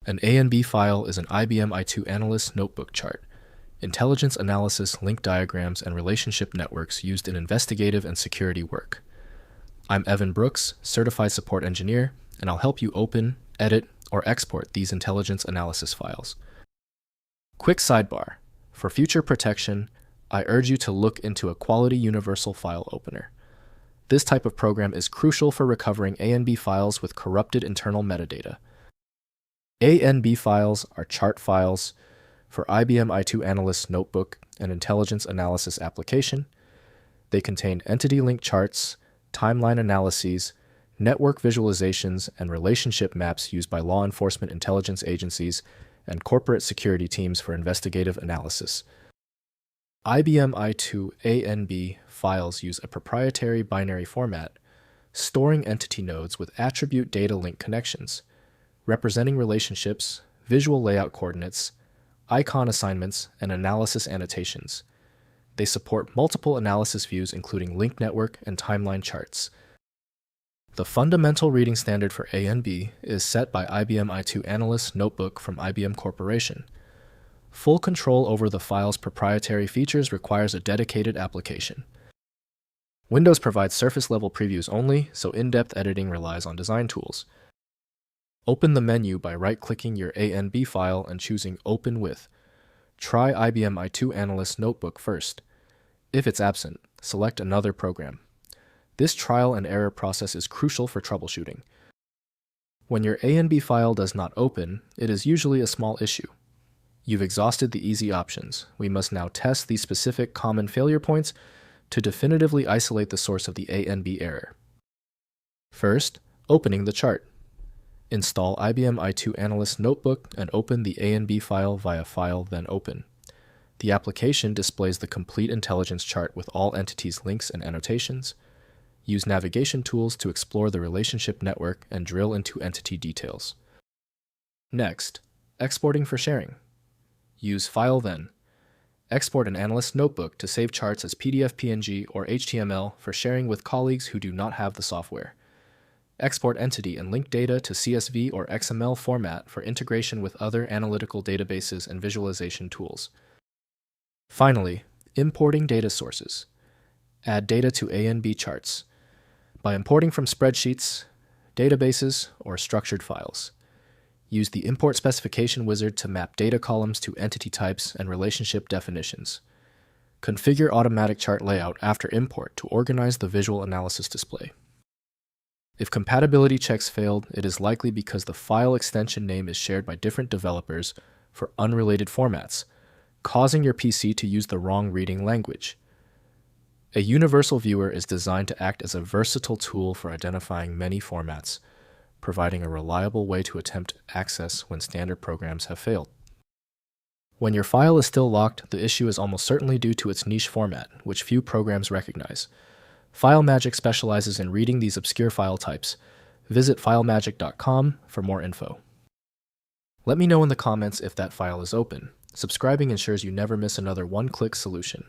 An ANB file is an IBM i2 Analyst notebook chart, intelligence analysis, link diagrams, and relationship networks used in investigative and security work. I'm Evan Brooks, Certified Support Engineer, and I'll help you open, edit, or export these intelligence analysis files. Quick sidebar. For future protection, I urge you to look into a quality universal file opener. This type of program is crucial for recovering ANB files with corrupted internal metadata. ANB files are chart files for IBM i2 Analyst notebook and intelligence analysis application. They contain entity link charts, timeline analyses, network visualizations, and relationship maps used by law enforcement intelligence agencies and corporate security teams for investigative analysis. IBM i2 ANB files use a proprietary binary format, storing entity nodes with attribute data link connections, representing relationships, visual layout coordinates, icon assignments, and analysis annotations. They support multiple analysis views including link network and timeline charts. The fundamental reading standard for ANB is set by IBM i2 Analyst notebook from IBM Corporation. Full control over the file's proprietary features requires a dedicated application. Windows provides surface-level previews only, so in-depth editing relies on design tools. Open the menu by right-clicking your ANB file and choosing Open With. Try IBM i2 Analyst notebook first. If it's absent, select another program. This trial and error process is crucial for troubleshooting. When your ANB file does not open, it is usually a small issue. You've exhausted the easy options. We must now test these specific common failure points to definitively isolate the source of the ANB error. First, opening the chart. Install IBM i2 Analyst notebook and open the ANB file via File, then Open. The application displays the complete intelligence chart with all entities' links and annotations. Use navigation tools to explore the relationship network and drill into entity details. Next, exporting for sharing. Use File then. Export an Analyst notebook to save charts as PDF, PNG, or HTML for sharing with colleagues who do not have the software. Export entity and link data to CSV or XML format for integration with other analytical databases and visualization tools. Finally, importing data sources. Add data to ANB charts by importing from spreadsheets, databases, or structured files. Use the Import Specification wizard to map data columns to entity types and relationship definitions. Configure automatic chart layout after import to organize the visual analysis display. If compatibility checks failed, it is likely because the file extension name is shared by different developers for unrelated formats, causing your PC to use the wrong reading language. A universal viewer is designed to act as a versatile tool for identifying many formats, providing a reliable way to attempt access when standard programs have failed. When your file is still locked, the issue is almost certainly due to its niche format, which few programs recognize. FileMagick specializes in reading these obscure file types. Visit filemagick.com for more info. Let me know in the comments if that file is open. Subscribing ensures you never miss another one-click solution.